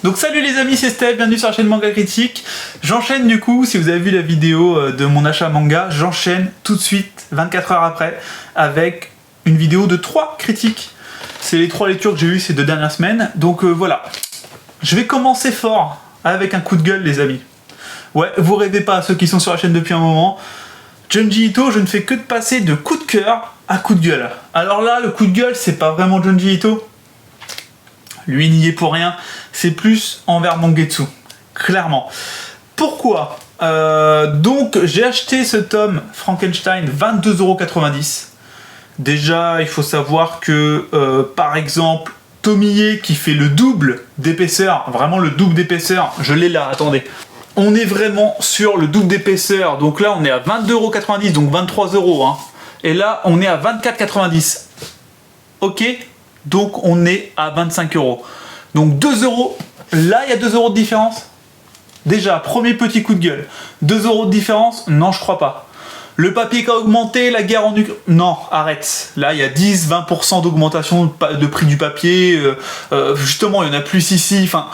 Donc salut les amis, c'est Steph, bienvenue sur la chaîne Manga Critique. J'enchaîne du coup, si vous avez vu la vidéo de mon achat manga, j'enchaîne tout de suite, 24 heures après, avec une vidéo de 3 critiques. C'est les 3 lectures que j'ai eues ces 2 dernières semaines, donc voilà. Je vais commencer fort, avec un coup de gueule les amis. Ouais, vous rêvez pas, ceux qui sont sur la chaîne depuis un moment. Junji Ito, je ne fais que de passer de coup de cœur à coup de gueule. Alors là, le coup de gueule, c'est pas vraiment Junji Ito. Lui n'y est pour rien, c'est plus envers Mangetsu, clairement. Pourquoi donc j'ai acheté ce tome Frankenstein 22,90 €. Déjà, il faut savoir que par exemple, Tomie qui fait le double d'épaisseur, vraiment le double d'épaisseur, je l'ai là, attendez. On est vraiment sur le double d'épaisseur, donc là on est à 22,90 €, donc 23 €. Hein. Et là on est à 24,90 €. Ok, donc on est à 25 €. Donc 2 €, là il y a 2 € de différence. Déjà, premier petit coup de gueule. 2 € de différence? Non, je crois pas. Le papier qui a augmenté, la guerre en Ukraine... Non, arrête. Là, il y a 10-20% d'augmentation de prix du papier. Justement, il y en a plus ici. Enfin,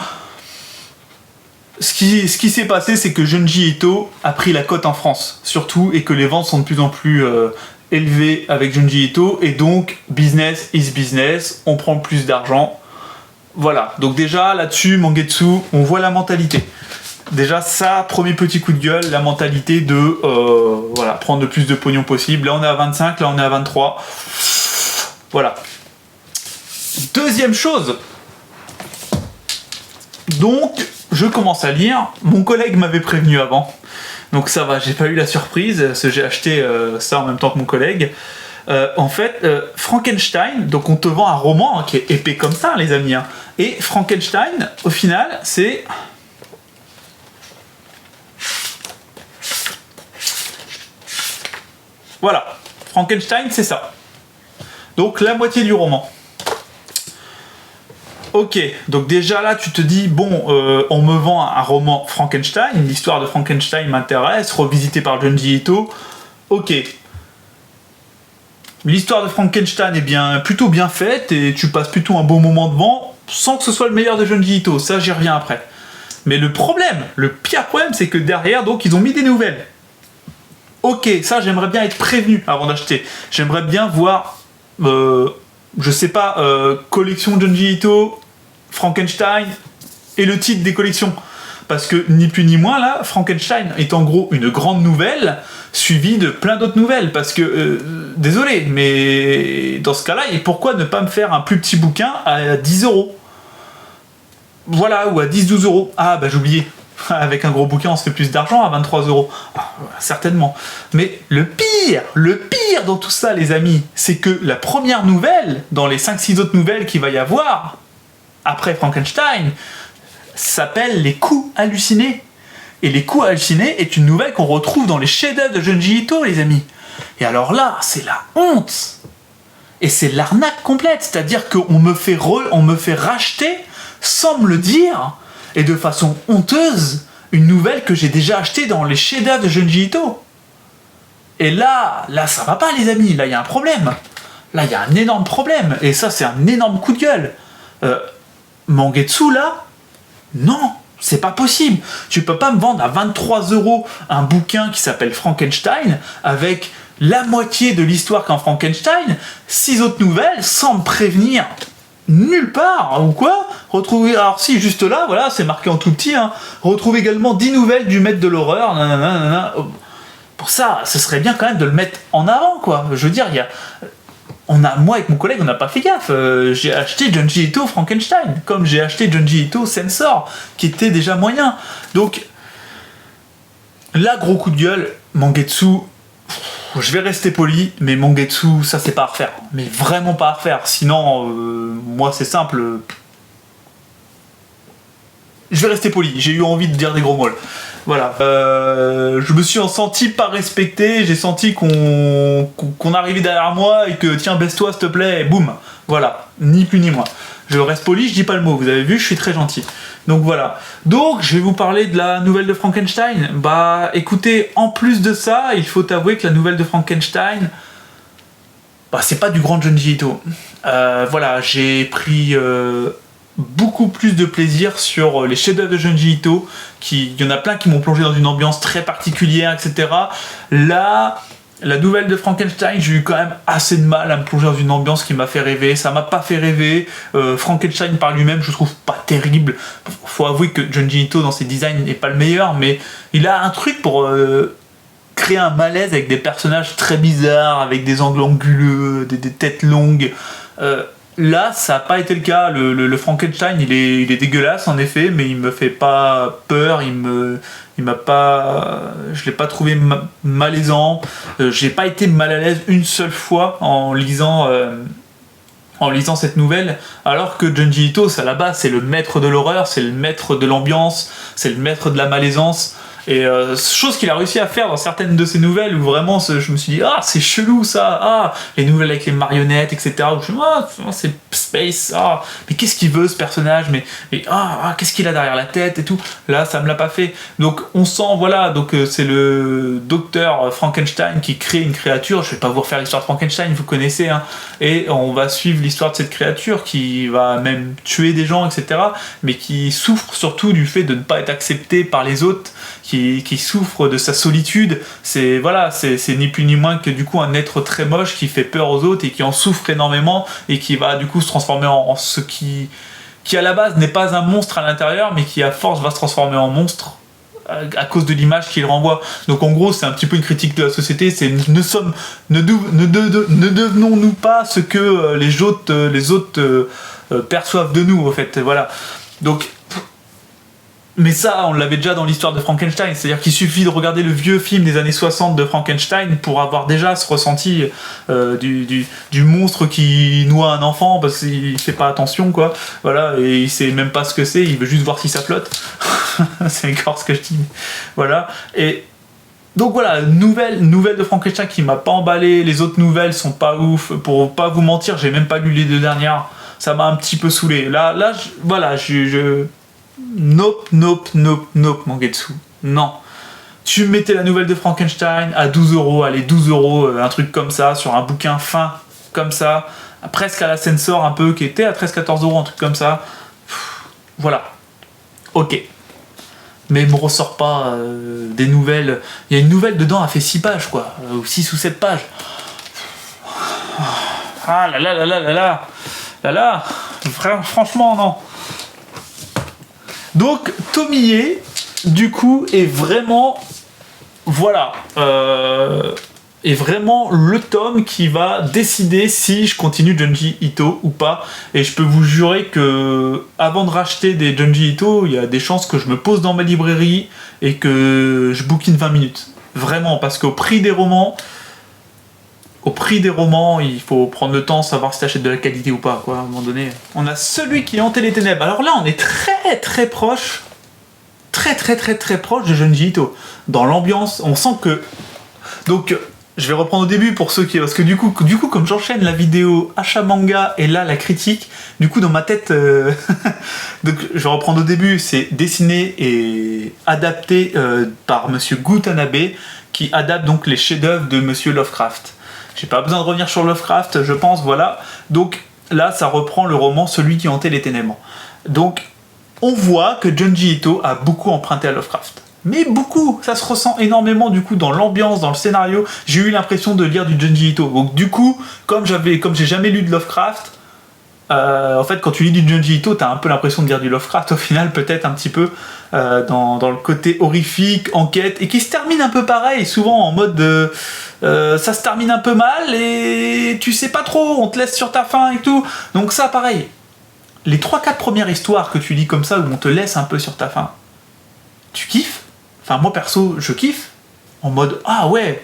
ce qui s'est passé, c'est que Junji Ito a pris la cote en France, surtout, et que les ventes sont de plus en plus élevées avec Junji Ito. Et donc, business is business. On prend plus d'argent. Voilà. Donc déjà, là-dessus, Mangetsu, on voit la mentalité. Déjà ça, premier petit coup de gueule, la mentalité de voilà, prendre le plus de pognon possible. Là on est à 25, là on est à 23. Voilà. Deuxième chose. Donc, je commence à lire. Mon collègue m'avait prévenu avant. Donc ça va, j'ai pas eu la surprise, parce que j'ai acheté ça en même temps que mon collègue. En fait, Frankenstein, donc on te vend un roman hein, qui est épais comme ça, les amis. Hein. Et Frankenstein, au final, c'est... Voilà, Frankenstein, c'est ça. Donc la moitié du roman. Ok, donc déjà là, tu te dis, bon, on me vend un roman Frankenstein, l'histoire de Frankenstein m'intéresse, revisité par Junji Ito. Ok. L'histoire de Frankenstein est plutôt bien faite, et tu passes plutôt un bon moment devant, sans que ce soit le meilleur de Junji Ito, ça j'y reviens après. Mais le problème, le pire problème, c'est que derrière, donc, ils ont mis des nouvelles. Ok, ça j'aimerais bien être prévenu avant d'acheter. J'aimerais bien voir, je sais pas, collection Junji Ito, Frankenstein et le titre des collections. Parce que ni plus ni moins là, Frankenstein est en gros une grande nouvelle suivie de plein d'autres nouvelles. Parce que, désolé, mais dans ce cas-là, et pourquoi ne pas me faire un plus petit bouquin à 10 €? Voilà, ou à 10-12 €. Ah bah j'oubliais. Avec un gros bouquin, on se fait plus d'argent à 23 €. Ah, certainement. Mais le pire dans tout ça, les amis, c'est que la première nouvelle, dans les 5-6 autres nouvelles qu'il va y avoir, après Frankenstein, s'appelle Les Coups hallucinés. Et Les Coups hallucinés est une nouvelle qu'on retrouve dans les chefs-d'œuvre de Junji Ito, les amis. Et alors là, c'est la honte. Et c'est l'arnaque complète. C'est-à-dire qu'on me fait racheter, sans me le dire, et de façon honteuse, une nouvelle que j'ai déjà achetée dans les chefs-d'œuvre de Junji Ito. Et là ça va pas les amis, là il y a un problème. Là il y a un énorme problème, et ça c'est un énorme coup de gueule. Mangetsu là, non, c'est pas possible. Tu peux pas me vendre à 23 € un bouquin qui s'appelle Frankenstein, avec la moitié de l'histoire qu'en Frankenstein, 6 autres nouvelles, sans me prévenir. Nulle part, ou quoi? Retrouver, alors si, juste là, voilà, c'est marqué en tout petit, hein. Retrouve également 10 nouvelles du maître de l'horreur, nanana. Pour ça, ce serait bien quand même de le mettre en avant, quoi. Je veux dire, moi avec mon collègue, on n'a pas fait gaffe. J'ai acheté Junji Ito Frankenstein, comme j'ai acheté Junji Ito Sensor, qui était déjà moyen. Donc, là, gros coup de gueule, Mangetsu... Je vais rester poli, mais Mangetsu, ça c'est pas à refaire. Mais vraiment pas à refaire. Sinon, moi c'est simple. Je vais rester poli. J'ai eu envie de dire des gros mots. Voilà. Je me suis senti pas respecté. J'ai senti qu'on arrivait derrière moi et que tiens, baisse-toi s'il te plaît. Et boum. Voilà. Ni plus ni moins. Je reste poli, je dis pas le mot. Vous avez vu, je suis très gentil. Donc voilà. Donc je vais vous parler de la nouvelle de Frankenstein. Bah écoutez, en plus de ça, il faut avouer que la nouvelle de Frankenstein, bah c'est pas du grand Junji Ito. Voilà, j'ai pris beaucoup plus de plaisir sur les chefs-d'œuvre de Junji Ito. Il y en a plein qui m'ont plongé dans une ambiance très particulière, etc. Là, la nouvelle de Frankenstein, j'ai eu quand même assez de mal à me plonger dans une ambiance qui m'a fait rêver. Ça m'a pas fait rêver. Frankenstein par lui-même, je trouve pas terrible. Faut avouer que Junji Ito dans ses designs n'est pas le meilleur, mais il a un truc pour créer un malaise avec des personnages très bizarres, avec des angles anguleux, des têtes longues. Là, ça n'a pas été le cas. Le Frankenstein, il est dégueulasse en effet, mais il me fait pas peur. Je l'ai pas trouvé malaisant. J'ai pas été mal à l'aise une seule fois en lisant cette nouvelle, alors que Junji Ito, à la base, c'est le maître de l'horreur, c'est le maître de l'ambiance, c'est le maître de la malaisance. Et chose qu'il a réussi à faire dans certaines de ses nouvelles où vraiment je me suis dit c'est chelou ça, les nouvelles avec les marionnettes, etc. Où je me dis c'est space, mais qu'est-ce qu'il veut ce personnage, mais qu'est-ce qu'il a derrière la tête et tout. Là ça me l'a pas fait. Donc on sent c'est le docteur Frankenstein qui crée une créature. Je vais pas vous refaire l'histoire de Frankenstein, vous connaissez, hein. Et on va suivre l'histoire de cette créature qui va même tuer des gens, etc. mais qui souffre surtout du fait de ne pas être accepté par les autres, qui souffre de sa solitude. C'est ni plus ni moins que du coup un être très moche qui fait peur aux autres et qui en souffre énormément et qui va du coup se transformer en ce qui à la base n'est pas un monstre à l'intérieur, mais qui à force va se transformer en monstre à cause de l'image qu'il renvoie. Donc en gros c'est un petit peu une critique de la société, c'est ne devenons-nous pas ce que les autres perçoivent de nous, en fait. Voilà. Donc mais ça, on l'avait déjà dans l'histoire de Frankenstein, c'est-à-dire qu'il suffit de regarder le vieux film des années 60 de Frankenstein pour avoir déjà ce ressenti du monstre qui noie un enfant parce qu'il fait pas attention, quoi. Voilà, et il sait même pas ce que c'est, il veut juste voir si ça flotte. C'est encore ce que je dis. Voilà, et donc voilà, nouvelle de Frankenstein qui m'a pas emballé, les autres nouvelles sont pas ouf, pour pas vous mentir, j'ai même pas lu les 2 dernières, ça m'a un petit peu saoulé. Là, Nope, Mangetsu. Non. Tu mettais la nouvelle de Frankenstein à 12€, allez, 12€, un truc comme ça, sur un bouquin fin, comme ça, presque à la Censor un peu, qui était à 13-14€, un truc comme ça. Voilà. Ok. Mais me ressort pas des nouvelles. Il y a une nouvelle dedans, elle fait 6 pages, quoi. Ou 6 ou 7 pages. Ah là là là là là là. Là là. Franchement, non. Donc Tomie, du coup, est vraiment le tome qui va décider si je continue Junji Ito ou pas. Et je peux vous jurer que avant de racheter des Junji Ito, il y a des chances que je me pose dans ma librairie et que je bookine 20 minutes. Vraiment, parce qu'au prix des romans, il faut prendre le temps, savoir si t'achètes de la qualité ou pas, quoi, à un moment donné. On a Celui qui hantait les ténèbres. Alors là, on est très très proche, très proche de Junji Ito. Dans l'ambiance, on sent que... Donc, je vais reprendre au début pour ceux qui... Parce que du coup comme j'enchaîne la vidéo achat manga et là, la critique, du coup, dans ma tête... Donc, je vais reprendre au début, c'est dessiné et adapté par Monsieur Gutanabe, qui adapte donc les chefs-d'œuvre de Monsieur Lovecraft. J'ai pas besoin de revenir sur Lovecraft, je pense, voilà. Donc là, ça reprend le roman Celui qui hantait les ténèbres. Donc, on voit que Junji Ito a beaucoup emprunté à Lovecraft. Mais beaucoup, ça se ressent énormément du coup dans l'ambiance, dans le scénario. J'ai eu l'impression de lire du Junji Ito. Donc du coup, comme j'ai jamais lu de Lovecraft, en fait, quand tu lis du Junji Ito, t'as un peu l'impression de lire du Lovecraft au final, peut-être un petit peu dans le côté horrifique, enquête, et qui se termine un peu pareil, souvent en mode ça se termine un peu mal et tu sais pas trop, on te laisse sur ta faim et tout. Donc ça, pareil. Les 3-4 premières histoires que tu lis comme ça, où on te laisse un peu sur ta faim, tu kiffes. Enfin, moi perso, je kiffe. En mode, ah ouais,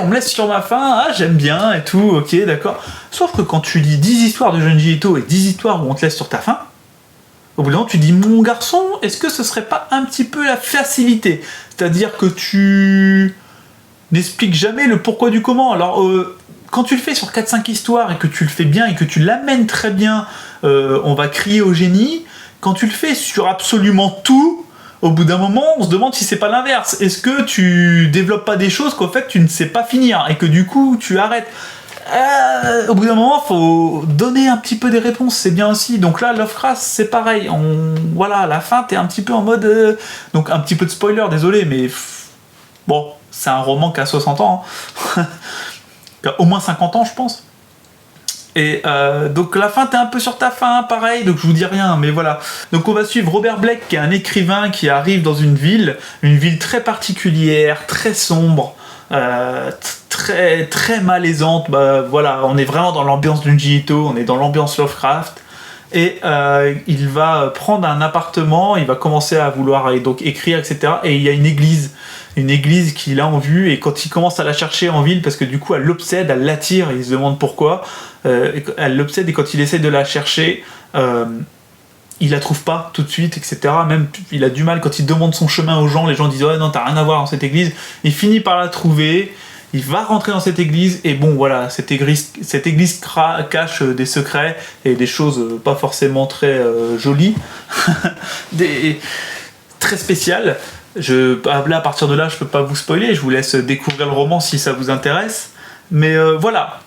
on me laisse sur ma faim, j'aime bien et tout, ok, d'accord. Sauf que quand tu lis 10 histoires de Junji Ito et 10 histoires où on te laisse sur ta faim, au bout d'un moment, tu dis, mon garçon, est-ce que ce serait pas un petit peu la facilité ? C'est-à-dire que tu n'expliques jamais le pourquoi du comment. Alors, quand tu le fais sur 4-5 histoires et que tu le fais bien et que tu l'amènes très bien, on va crier au génie. Quand tu le fais sur absolument tout, au bout d'un moment, on se demande si c'est pas l'inverse. Est-ce que tu développes pas des choses qu'en fait tu ne sais pas finir et que du coup tu arrêtes ? au bout d'un moment, faut donner un petit peu des réponses, c'est bien aussi. Donc là, Lovecraft, c'est pareil. Voilà, à la fin, t'es un petit peu en mode... donc un petit peu de spoiler, désolé, mais... bon, c'est un roman qui a 60 ans. Hein. Qui a au moins 50 ans, je pense. Et donc la fin, t'es un peu sur ta fin, pareil, donc je vous dis rien, mais voilà. Donc on va suivre Robert Blake, qui est un écrivain qui arrive dans une ville très particulière, très sombre, très, très malaisante. Bah, voilà, on est vraiment dans l'ambiance Junji Ito, on est dans l'ambiance Lovecraft. Et il va prendre un appartement, il va commencer à vouloir donc écrire, etc. Et il y a une église qu'il a en vue, et quand il commence à la chercher en ville, parce que du coup elle l'obsède, elle l'attire, et il se demande pourquoi, elle l'obsède, et quand il essaie de la chercher, il la trouve pas tout de suite, etc. Même il a du mal, quand il demande son chemin aux gens, les gens disent ouais non, t'as rien à voir dans cette église. Il finit par la trouver, il va rentrer dans cette église, et bon voilà, cette église cache des secrets et des choses pas forcément très jolies, très spéciales. Là, à partir de là, je peux pas vous spoiler, je vous laisse découvrir le roman si ça vous intéresse. Mais voilà,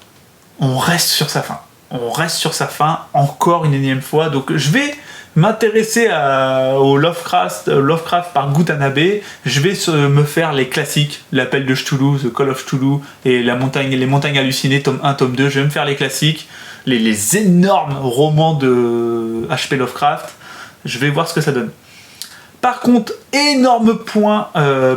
on reste sur sa fin. On reste sur sa fin encore une énième fois. Donc je vais m'intéresser au Lovecraft par Gutanabe. Je vais me faire les classiques, l'appel de Cthulhu, The Call of Cthulhu et les montagnes hallucinées, tome 1, tome 2. Je vais me faire les classiques, les énormes romans de H.P. Lovecraft. Je vais voir ce que ça donne. Par contre, énorme point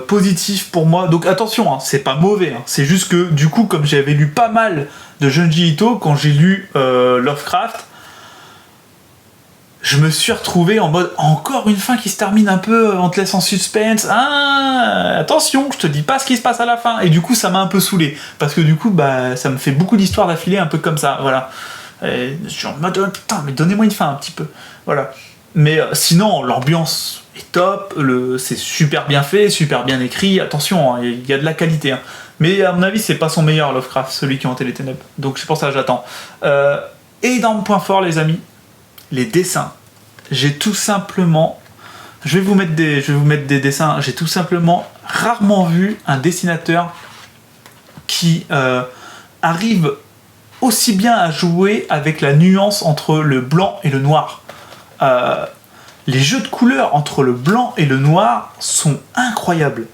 positif pour moi. Donc attention, hein, c'est pas mauvais. Hein, c'est juste que du coup, comme j'avais lu pas mal de Junji Ito, quand j'ai lu Lovecraft, je me suis retrouvé en mode encore une fin qui se termine un peu, on te laisse en suspense. Ah, attention, je te dis pas ce qui se passe à la fin. Et du coup, ça m'a un peu saoulé. Parce que du coup, bah, ça me fait beaucoup d'histoires d'affilée, un peu comme ça. Voilà. Et je suis en mode, putain, mais donnez-moi une fin un petit peu. Voilà. Mais sinon, l'ambiance est top, c'est super bien fait, super bien écrit. Attention, il y a de la qualité. Hein. Mais à mon avis, c'est pas son meilleur Lovecraft, celui qui a hanté les ténèbres. Donc c'est pour ça que j'attends. Énorme point fort, les amis, les dessins. J'ai tout simplement... Je vais vous mettre des dessins. J'ai tout simplement rarement vu un dessinateur qui arrive aussi bien à jouer avec la nuance entre le blanc et le noir. Les jeux de couleurs entre le blanc et le noir sont incroyables.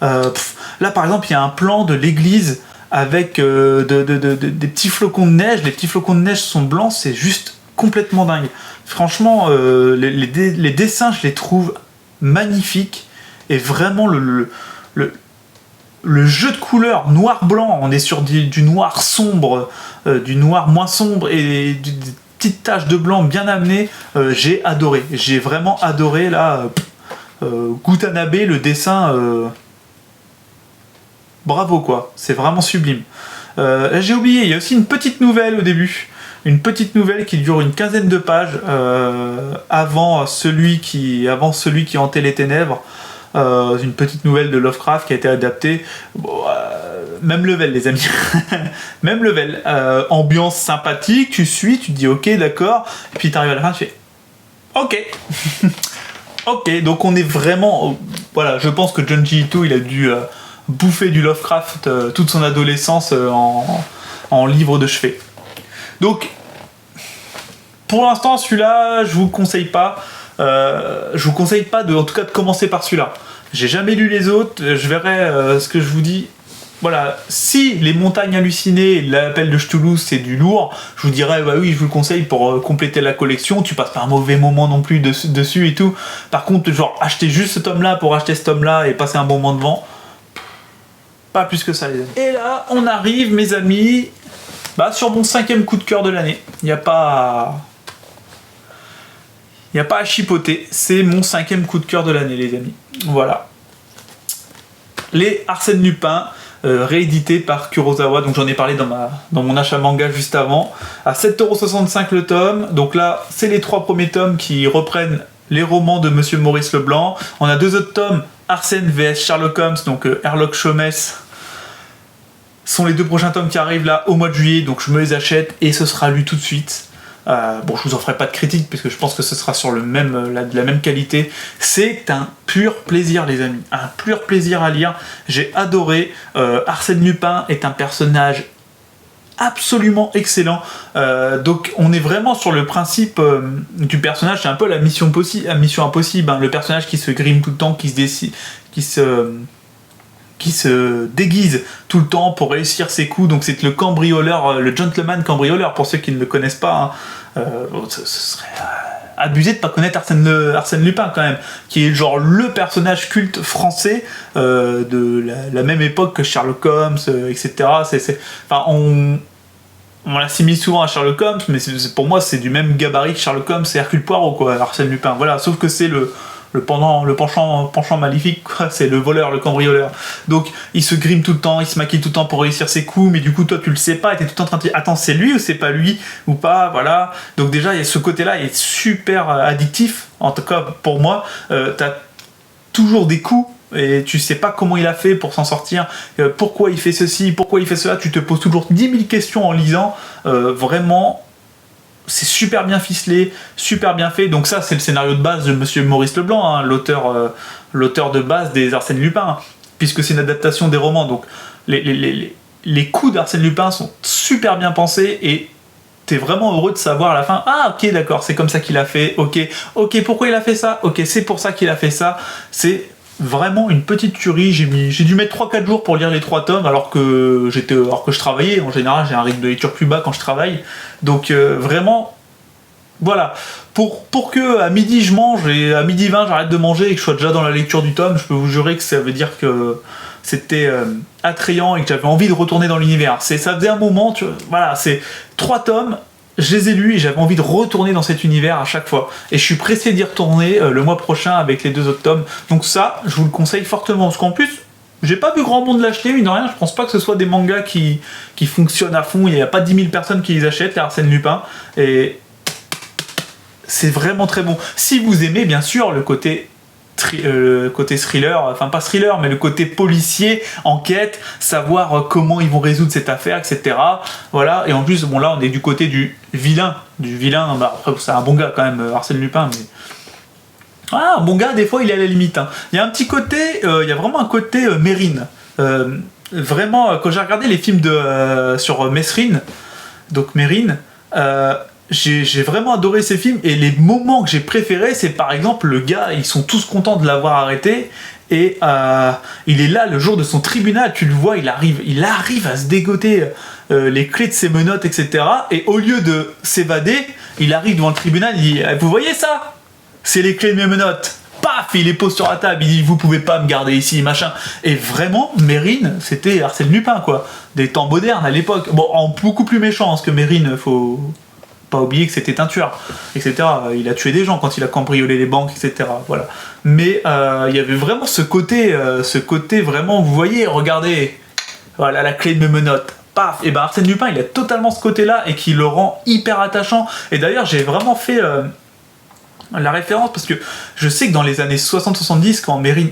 Là, par exemple, il y a un plan de l'église avec des petits flocons de neige. Les petits flocons de neige sont blancs, c'est juste complètement dingue. Franchement, les dessins, je les trouve magnifiques. Et vraiment, le jeu de couleurs noir-blanc, on est sur du noir sombre, du noir moins sombre et des petites taches de blanc bien amenées. J'ai adoré. J'ai vraiment adoré, là. Gutanabe, le dessin... bravo, quoi. C'est vraiment sublime. J'ai oublié, il y a aussi une petite nouvelle au début. Une petite nouvelle qui dure une quinzaine de pages avant celui qui hantait les ténèbres. Une petite nouvelle de Lovecraft qui a été adaptée. Bon, même level, les amis. Même level. Ambiance sympathique, tu suis, tu te dis ok, d'accord. Et puis tu arrives à la fin, tu fais ok. Ok, donc on est vraiment... voilà, je pense que Junji Ito, il a dû bouffer du Lovecraft toute son adolescence en livre de chevet. Donc, pour l'instant, celui-là, je vous conseille pas. Je vous conseille pas en tout cas de commencer par celui-là. J'ai jamais lu les autres. Je verrai ce que je vous dis. Voilà, si les montagnes hallucinées, l'appel de Cthulhu, c'est du lourd, je vous dirais, bah oui, je vous le conseille pour compléter la collection, tu passes pas un mauvais moment non plus dessus et tout. Par contre, genre, acheter juste ce tome-là pour acheter ce tome-là et passer un bon moment devant, pas plus que ça, les amis. Et là, on arrive, mes amis, sur mon 5e coup de cœur de l'année. Il n'y a pas à chipoter, c'est mon 5e coup de cœur de l'année, les amis. Voilà. Les Arsène Lupin, réédité par Kurosawa, donc j'en ai parlé dans mon achat manga juste avant, à 7,65€ le tome. Donc là, c'est les 3 premiers tomes qui reprennent les romans de Monsieur Maurice Leblanc. On a 2 autres tomes, Arsène vs Sherlock Holmes, donc Herlock Sholmes, sont les 2 prochains tomes qui arrivent là au mois de juillet, donc je me les achète et ce sera lu tout de suite. Bon, je vous en ferai pas de critique parce que je pense que ce sera sur de la même qualité. C'est un pur plaisir, les amis, un pur plaisir à lire. J'ai adoré. Arsène Lupin est un personnage absolument excellent. Donc on est vraiment sur le principe du personnage, c'est un peu la mission impossible, hein. Le personnage qui se grime tout le temps, qui se déguise tout le temps pour réussir ses coups. Donc c'est le cambrioleur, le gentleman cambrioleur, pour ceux qui ne le connaissent pas, hein. Ce serait abusé de pas connaître Arsène Lupin quand même, qui est genre le personnage culte français de la même époque que Sherlock Holmes, etc. Enfin, on l'assimile souvent à Sherlock Holmes, mais pour moi c'est du même gabarit que Sherlock Holmes et Hercule Poirot, quoi, Arsène Lupin. Voilà, sauf que c'est le penchant maléfique, quoi. C'est le voleur, le cambrioleur. Donc il se grime tout le temps, il se maquille tout le temps pour réussir ses coups, mais du coup toi tu le sais pas, et t'es tout le temps en train de dire attends, c'est lui ou c'est pas lui ou pas, voilà. Donc déjà il y a ce côté-là, il est super addictif, en tout cas pour moi. T'as toujours des coups et tu sais pas comment il a fait pour s'en sortir, pourquoi il fait ceci, pourquoi il fait cela, tu te poses toujours 10 000 questions en lisant. Vraiment, c'est super bien ficelé, super bien fait. Donc ça, c'est le scénario de base de Monsieur Maurice Leblanc, hein, l'auteur de base des Arsène Lupin, puisque c'est une adaptation des romans. Donc les coups d'Arsène Lupin sont super bien pensés et t'es vraiment heureux de savoir à la fin, ah ok d'accord, c'est comme ça qu'il a fait, ok, pourquoi il a fait ça, ok, c'est pour ça qu'il a fait ça. C'est vraiment une petite tuerie. J'ai dû mettre 3-4 jours pour lire les 3 tomes alors que je travaillais. En général j'ai un rythme de lecture plus bas quand je travaille, donc vraiment voilà, pour que à midi je mange et à midi 20 j'arrête de manger et que je sois déjà dans la lecture du tome, je peux vous jurer que ça veut dire que c'était attrayant et que j'avais envie de retourner dans l'univers. Ça faisait un moment, voilà, c'est 3 tomes, je les ai lus et j'avais envie de retourner dans cet univers à chaque fois. Et je suis pressé d'y retourner le mois prochain avec les 2 autres tomes. Donc ça, je vous le conseille fortement. Parce qu'en plus, j'ai pas vu grand monde l'acheter, mine de rien. Je pense pas que ce soit des mangas qui fonctionnent à fond. Il n'y a pas 10 000 personnes qui les achètent, les Arsène Lupin. Et c'est vraiment très bon. Si vous aimez, bien sûr, le côté thriller, enfin pas thriller, mais le côté policier, enquête, savoir comment ils vont résoudre cette affaire, etc. Voilà, et en plus, bon là on est du côté du vilain, bah après c'est un bon gars quand même, Arsène Lupin, mais... Ah, un bon gars, des fois il est à la limite, hein. Il y a un petit côté, il y a vraiment un côté Mérine. Vraiment, quand j'ai regardé les films sur Mesrine, donc Mérine, j'ai vraiment adoré ces films, et les moments que j'ai préférés, c'est par exemple le gars, ils sont tous contents de l'avoir arrêté, et il est là le jour de son tribunal, tu le vois, il arrive à se dégoter les clés de ses menottes, etc. Et au lieu de s'évader, il arrive devant le tribunal, il dit vous voyez ça, c'est les clés de mes menottes. Paf, il les pose sur la table, il dit vous pouvez pas me garder ici, machin. Et vraiment, Mérine, c'était Arsène Lupin, quoi, des temps modernes à l'époque. Bon, en beaucoup plus méchant, parce que Mérine, faut pas oublier que c'était un tueur, etc. Il a tué des gens quand il a cambriolé les banques, etc. Voilà. Mais il y avait vraiment ce côté vraiment, vous voyez, regardez, voilà la clé de mes menottes. Paf. Et ben Arsène Lupin, il a totalement ce côté-là et qui le rend hyper attachant. Et d'ailleurs, j'ai vraiment fait la référence parce que je sais que dans les années 60-70, quand Mérine,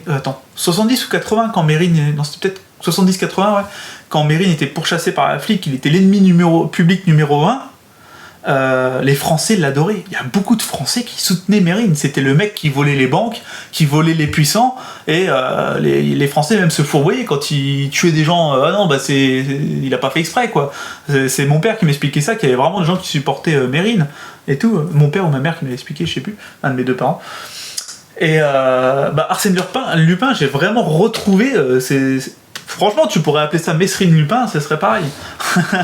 70 ou 80, quand Mérine, non c'était peut-être 70-80, ouais, quand Mérine était pourchassé par la flic, il était l'ennemi public numéro 1. Les Français l'adoraient. Il y a beaucoup de Français qui soutenaient Mérine. C'était le mec qui volait les banques, qui volait les puissants, et les Français même se fourvoyaient quand il tuait des gens. Ah non, bah il a pas fait exprès, quoi. C'est mon père qui m'expliquait ça, qu'il y avait vraiment des gens qui supportaient Mérine et tout. Mon père ou ma mère qui m'avait expliqué, je sais plus, un de mes 2 parents. Et Arsène Lupin, j'ai vraiment retrouvé franchement, tu pourrais appeler ça Mesrine Lupin, ce serait pareil,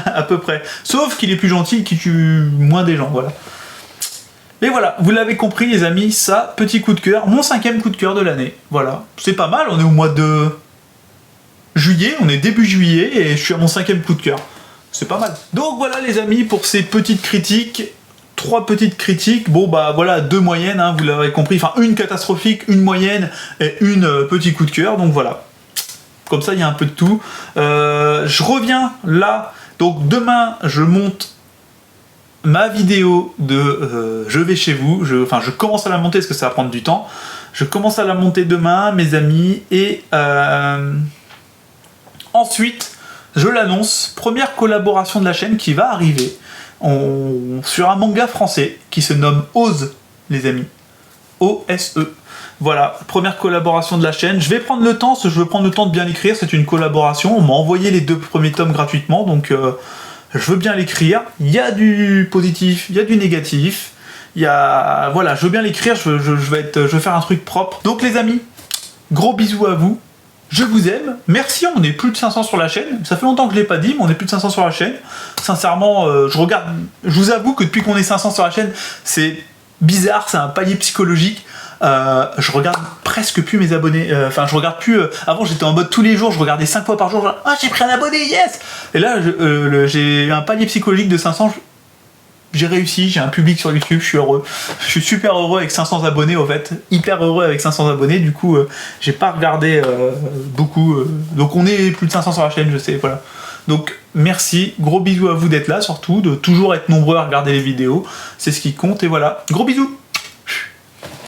à peu près. Sauf qu'il est plus gentil, qu'il tue moins des gens, voilà. Et voilà, vous l'avez compris les amis, ça, petit coup de cœur, mon 5e coup de cœur de l'année. Voilà, c'est pas mal, on est au mois de juillet, on est début juillet, et je suis à mon 5e coup de cœur. C'est pas mal. Donc voilà les amis, pour ces petites critiques, 3 petites critiques, bon bah voilà, 2 moyennes, hein, vous l'avez compris, enfin une catastrophique, une moyenne, et une petit coup de cœur, donc voilà. Comme ça, il y a un peu de tout. Je reviens là. Donc demain, je monte ma vidéo de Je vais chez vous. Je commence à la monter parce que ça va prendre du temps. Je commence à la monter demain, mes amis. Et ensuite, je l'annonce. Première collaboration de la chaîne qui va arriver sur un manga français qui se nomme Ose, les amis. O-S-E. Voilà, première collaboration de la chaîne. Je vais prendre le temps, je veux prendre le temps de bien l'écrire, c'est une collaboration. On m'a envoyé les 2 premiers tomes gratuitement, donc je veux bien l'écrire, il y a du positif, il y a du négatif, il y a... Voilà, je veux bien l'écrire, je vais faire un truc propre. Donc les amis, gros bisous à vous, je vous aime, merci, on est plus de 500 sur la chaîne, ça fait longtemps que je l'ai pas dit, mais on est plus de 500 sur la chaîne. Sincèrement, je vous avoue que depuis qu'on est 500 sur la chaîne, c'est bizarre, c'est un palier psychologique. Je regarde presque plus mes abonnés, enfin je regarde plus, avant j'étais en mode tous les jours, je regardais 5 fois par jour, genre, ah j'ai pris un abonné, yes. Et là j'ai un palier psychologique de 500, j'ai réussi, j'ai un public sur YouTube, je suis heureux, je suis super heureux avec 500 abonnés au fait, hyper heureux avec 500 abonnés, du coup j'ai pas regardé beaucoup, donc on est plus de 500 sur la chaîne, je sais, voilà. Donc merci, gros bisous à vous d'être là surtout, de toujours être nombreux à regarder les vidéos, c'est ce qui compte, et voilà, gros bisous.